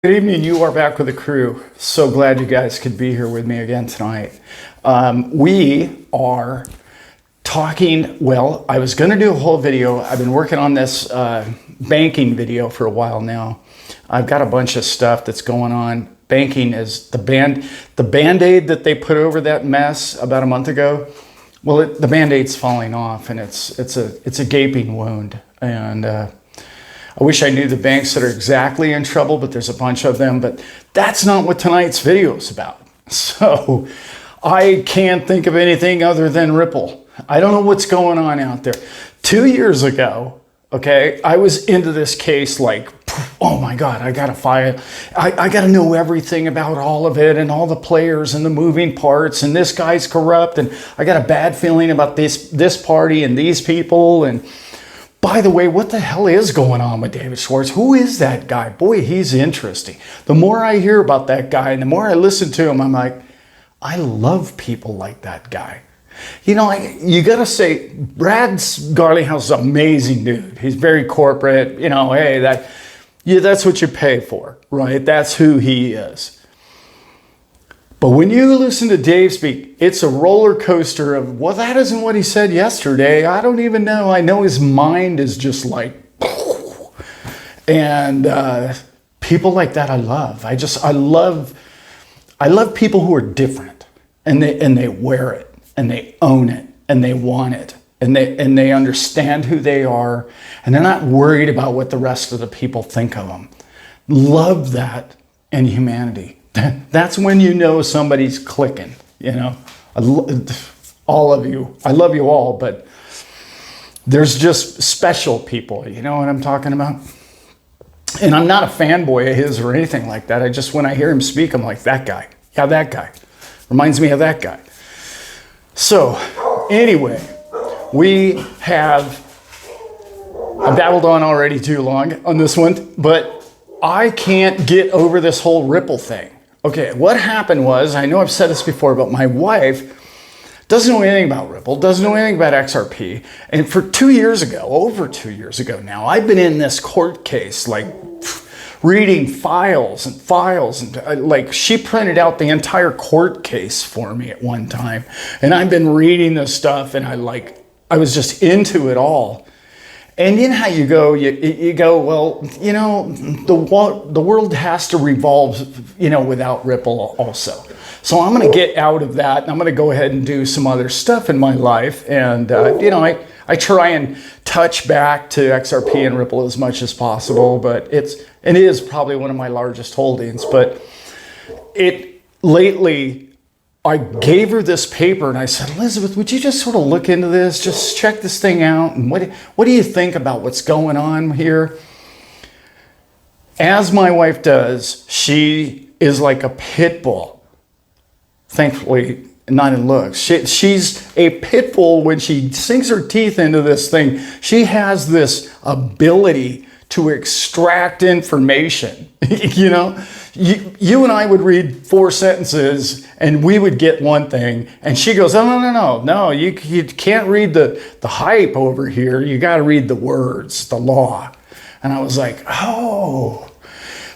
Good evening. You are back with the crew. So glad you guys could be here with me again tonight. We are talking, well, I was going to do a whole video. I've been working on this banking video for a while now. I've got a bunch of stuff that's going on. Banking is the Band-Aid that they put over that mess about a month ago. Well, the Band-Aid's falling off, and it's a gaping wound. And I wish I knew the banks that are exactly in trouble, but there's a bunch of them. But that's not what tonight's video is about. So I can't think of anything other than Ripple. I don't know what's going on out there. 2 years ago, okay, I was into this case like, oh my God, I gotta file. I gotta know everything about all of it and all the players and the moving parts, and this guy's corrupt, and I got a bad feeling about this party and these people. And by the way, what the hell is going on with David Schwartz? Who is that guy? Boy, he's interesting. The more I hear about that guy and the more I listen to him, I'm like, I love people like that guy. You know, you got to say, Brad Garlinghouse is an amazing dude. He's very corporate. You know, hey, that's what you pay for, right? That's who he is. But when you listen to Dave speak, it's a roller coaster of, well, that isn't what he said yesterday. I don't even know. I know his mind is just like, and people like that I love. I love people who are different, and they wear it, and they own it, and they want it, and they understand who they are, and they're not worried about what the rest of the people think of them. Love that in humanity. That's when you know somebody's clicking, you know. All of you, I love you all, but there's just special people, you know what I'm talking about? And I'm not a fanboy of his or anything like that. When I hear him speak, I'm like, that guy. Yeah, that guy. Reminds me of that guy. So, anyway, I babbled on already too long on this one, but I can't get over this whole Ripple thing. Okay, what happened was, I know I've said this before, but my wife doesn't know anything about Ripple, doesn't know anything about XRP. And for over 2 years ago now, I've been in this court case, like reading files, and like she printed out the entire court case for me at one time. And I've been reading this stuff, and I was just into it all. And you know how you go, well, you know, the world has to revolve, you know, without Ripple also. So I'm going to get out of that, and I'm going to go ahead and do some other stuff in my life. And, you know, I try and touch back to XRP and Ripple as much as possible, but it is probably one of my largest holdings. But lately, I gave her this paper and I said, Elizabeth, would you just sort of look into this? Just check this thing out. And what do you think about what's going on here? As my wife does, she is like a pit bull. Thankfully, not in looks. She's a pit bull when she sinks her teeth into this thing. She has this ability to extract information. You know, you and I would read 4 sentences and we would get one thing, and she goes, oh, no, you can't read the hype over here. You got to read the words, the law. And I was like, oh.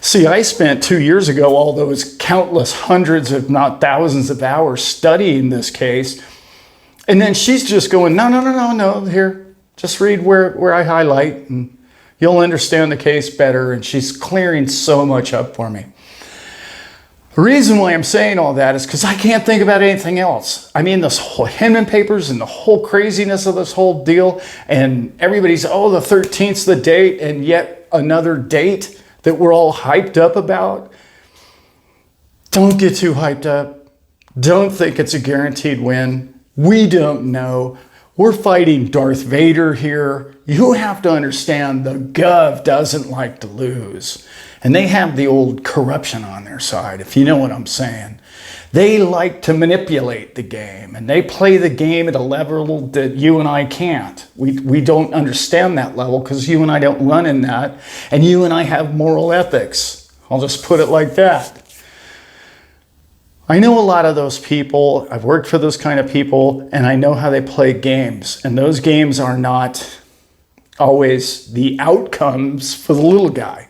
See, I spent 2 years ago all those countless hundreds, if not thousands of hours studying this case. And then she's just going, no, here, just read where I highlight and you'll understand the case better. And she's clearing so much up for me. The reason why I'm saying all that is because I can't think about anything else. I mean, this whole Hinman papers and the whole craziness of this whole deal, and everybody's, the 13th's the date, and yet another date that we're all hyped up about. Don't get too hyped up. Don't think it's a guaranteed win. We don't know. We're fighting Darth Vader here. You have to understand the Gov doesn't like to lose. And they have the old corruption on their side, if you know what I'm saying. They like to manipulate the game, and they play the game at a level that you and I can't. We don't understand that level because you and I don't run in that, and you and I have moral ethics. I'll just put it like that. I know a lot of those people. I've worked for those kind of people, and I know how they play games. And those games are not always the outcomes for the little guy.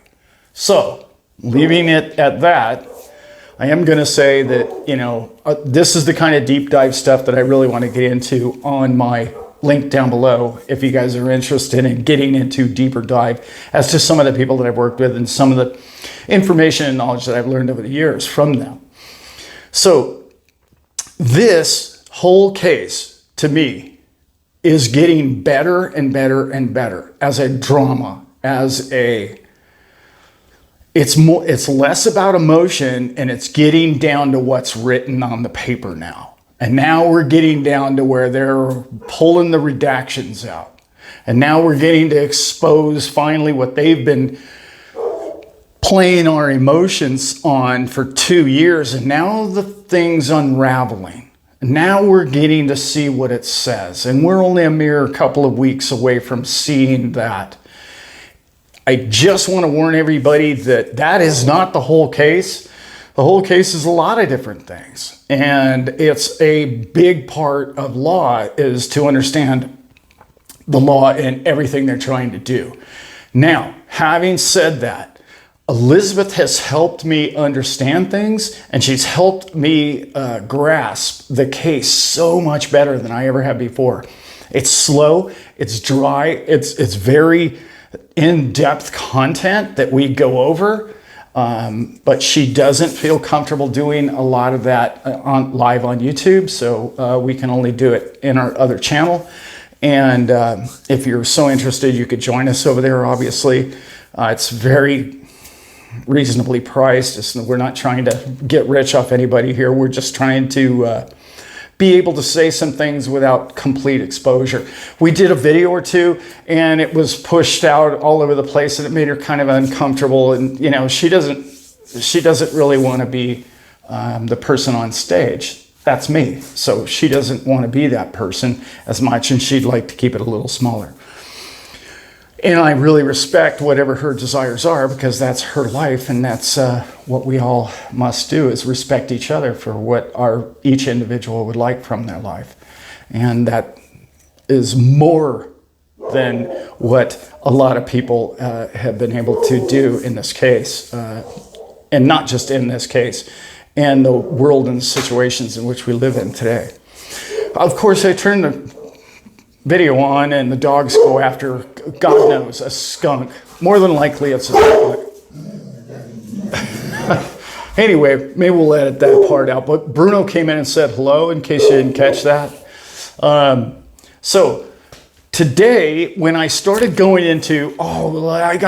So leaving it at that, I am going to say that, this is the kind of deep dive stuff that I really want to get into on my link down below if you guys are interested in getting into deeper dive as to some of the people that I've worked with and some of the information and knowledge that I've learned over the years from them. So this whole case, to me, is getting better and better and better as a drama, it's less about emotion, and it's getting down to what's written on the paper now. And now we're getting down to where they're pulling the redactions out. And now we're getting to expose finally what they've been playing our emotions on for 2 years. And now the thing's unraveling. And now we're getting to see what it says. And we're only a mere couple of weeks away from seeing that. I just want to warn everybody that that is not the whole case. The whole case is a lot of different things. And it's a big part of law is to understand the law and everything they're trying to do. Now, having said that, Elizabeth has helped me understand things, and she's helped me grasp the case so much better than I ever have before. It's slow, it's dry, it's very in-depth content that we go over, but she doesn't feel comfortable doing a lot of that live on YouTube, so we can only do it in our other channel. And if you're so interested, you could join us over there, obviously. It's very reasonably priced. We're not trying to get rich off anybody here. We're just trying to be able to say some things without complete exposure. We did a video or two, and it was pushed out all over the place, and it made her kind of uncomfortable. And she doesn't really want to be the person on stage. That's me. So she doesn't want to be that person as much, and she'd like to keep it a little smaller. And I really respect whatever her desires are, because that's her life, and that's what we all must do, is respect each other for what each individual would like from their life. And that is more than what a lot of people have been able to do in this case, and not just in this case, and the world and the situations in which we live in today. Of course, I turned the video on, and the dogs go after, God knows, a skunk. More than likely it's a skunk. Anyway, maybe we'll edit that part out. But Bruno came in and said hello, in case you didn't catch that. So today, when I started going into, I've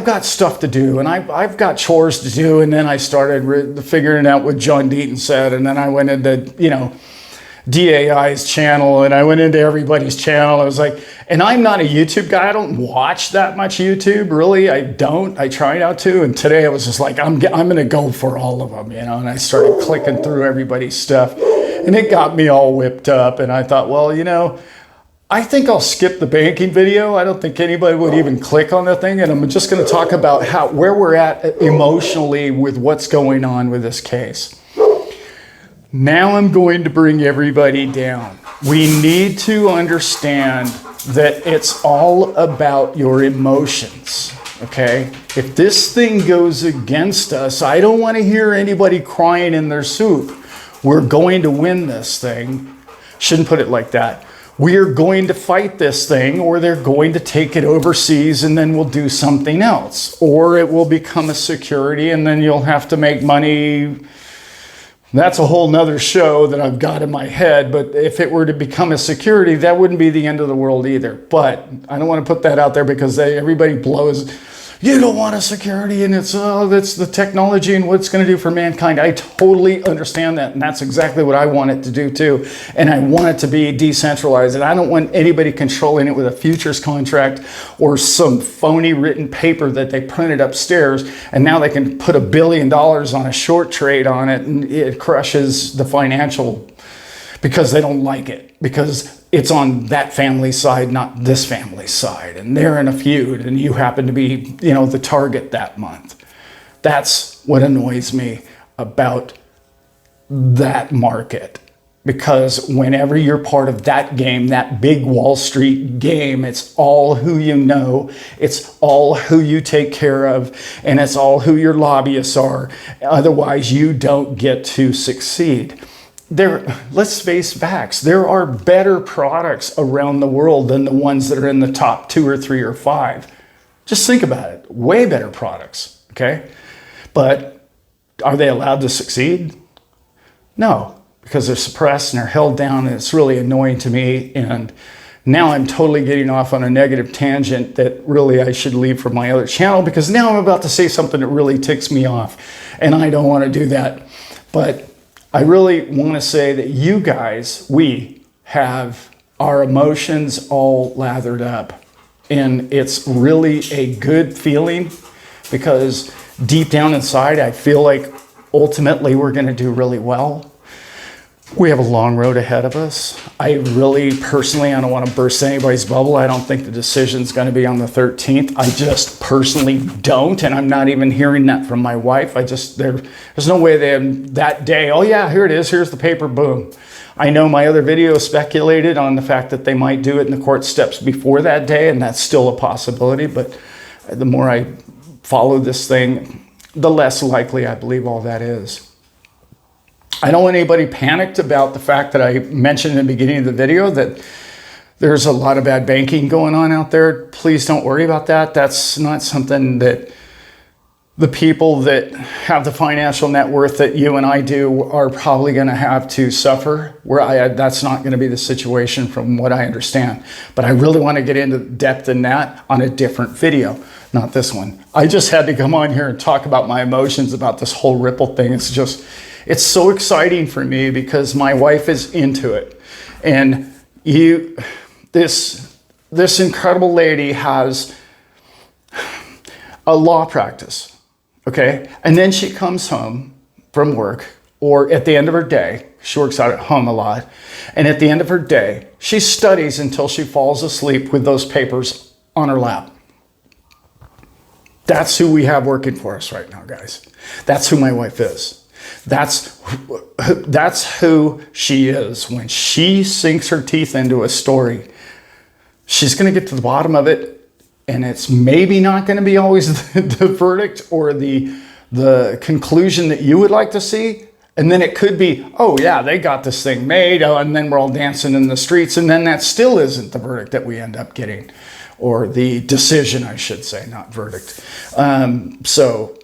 got stuff to do, and I've got chores to do, and then I started figuring out what John Deaton said, and then I went into, DAI's channel, and I went into everybody's channel. I was like, and I'm not a YouTube guy. I don't watch that much YouTube, really. I don't. I try not to. And today I was just like, I'm going to go for all of them, and I started clicking through everybody's stuff, and it got me all whipped up. And I thought, well, I think I'll skip the banking video. I don't think anybody would even click on the thing. And I'm just going to talk about where we're at emotionally with what's going on with this case. Now I'm going to bring everybody down. We need to understand that it's all about your emotions, okay? If this thing goes against us, I don't want to hear anybody crying in their soup. We're going to win this thing. Shouldn't put it like that. We are going to fight this thing, or they're going to take it overseas, and then we'll do something else. Or it will become a security, and then you'll have to make money. That's a whole nother show that I've got in my head, but if it were to become a security, that wouldn't be the end of the world either. But I don't want to put that out there, because everybody blows, you don't want a security, and it's the technology and what it's going to do for mankind. I totally understand that, and that's exactly what I want it to do too. And I want it to be decentralized, and I don't want anybody controlling it with a futures contract or some phony written paper that they printed upstairs, and now they can put $1 billion on a short trade on it, and it crushes the financial, because they don't like it, because it's on that family side, not this family side, and they're in a feud, and you happen to be, the target that month. That's what annoys me about that market. Because whenever you're part of that game, that big Wall Street game, it's all who you know, it's all who you take care of, and it's all who your lobbyists are. Otherwise, you don't get to succeed. Let's face facts. There are better products around the world than the ones that are in the top 2 or 3 or 5. Just think about it. Way better products, okay? But are they allowed to succeed? No. Because they're suppressed and they're held down, and it's really annoying to me. And now I'm totally getting off on a negative tangent that really I should leave for my other channel, because now I'm about to say something that really ticks me off, and I don't want to do that. But I really want to say that you guys, we have our emotions all lathered up, and it's really a good feeling, because deep down inside, I feel like ultimately we're going to do really well. We have a long road ahead of us. I really, personally, I don't want to burst anybody's bubble. I don't think the decision's going to be on the 13th. I just personally don't, and I'm not even hearing that from my wife. There's no way that day, oh yeah, here it is, here's the paper, boom. I know my other video speculated on the fact that they might do it in the court steps before that day, and that's still a possibility, but the more I follow this thing, the less likely I believe all that is. I don't want anybody panicked about the fact that I mentioned in the beginning of the video that there's a lot of bad banking going on out there. Please don't worry about that. That's not something that the people that have the financial net worth that you and I do are probably going to have to suffer. That's not going to be the situation from what I understand. But I really want to get into depth in that on a different video, not this one. I just had to come on here and talk about my emotions about this whole Ripple thing. It's so exciting for me because my wife is into it. And this incredible lady has a law practice, okay? And then she comes home from work, or at the end of her day, she works out at home a lot, and at the end of her day, she studies until she falls asleep with those papers on her lap. That's who we have working for us right now, guys. That's who my wife is. That's who she is. When she sinks her teeth into a story, she's going to get to the bottom of it, and it's maybe not going to be always the verdict or the conclusion that you would like to see. And then it could be, oh yeah, they got this thing made, and then we're all dancing in the streets, and then that still isn't the verdict that we end up getting, or the decision, I should say, not verdict. So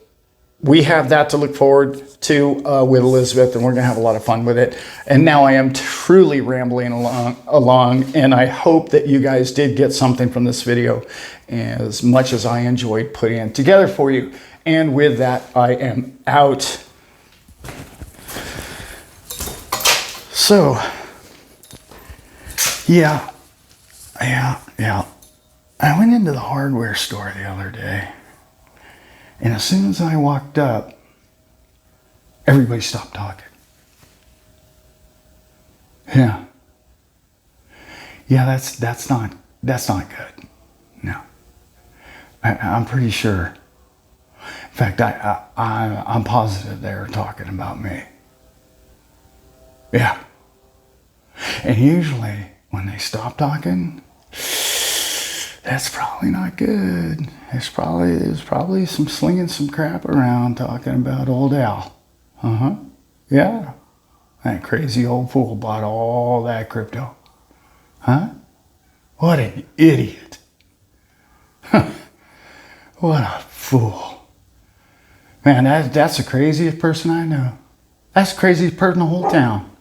we have that to look forward to with Elizabeth, and we're going to have a lot of fun with it. And now I am truly rambling along, and I hope that you guys did get something from this video as much as I enjoyed putting it together for you. And with that, I am out. So, yeah. I went into the hardware store the other day, and as soon as I walked up, everybody stopped talking. Yeah, that's not good. No, I'm pretty sure. In fact, I'm positive they're talking about me. Yeah, and usually when they stop talking, that's probably not good. There's probably some slinging some crap around talking about old Al. Yeah. That crazy old fool bought all that crypto. Huh? What an idiot. What a fool. Man, that's the craziest person I know. That's the craziest person in the whole town.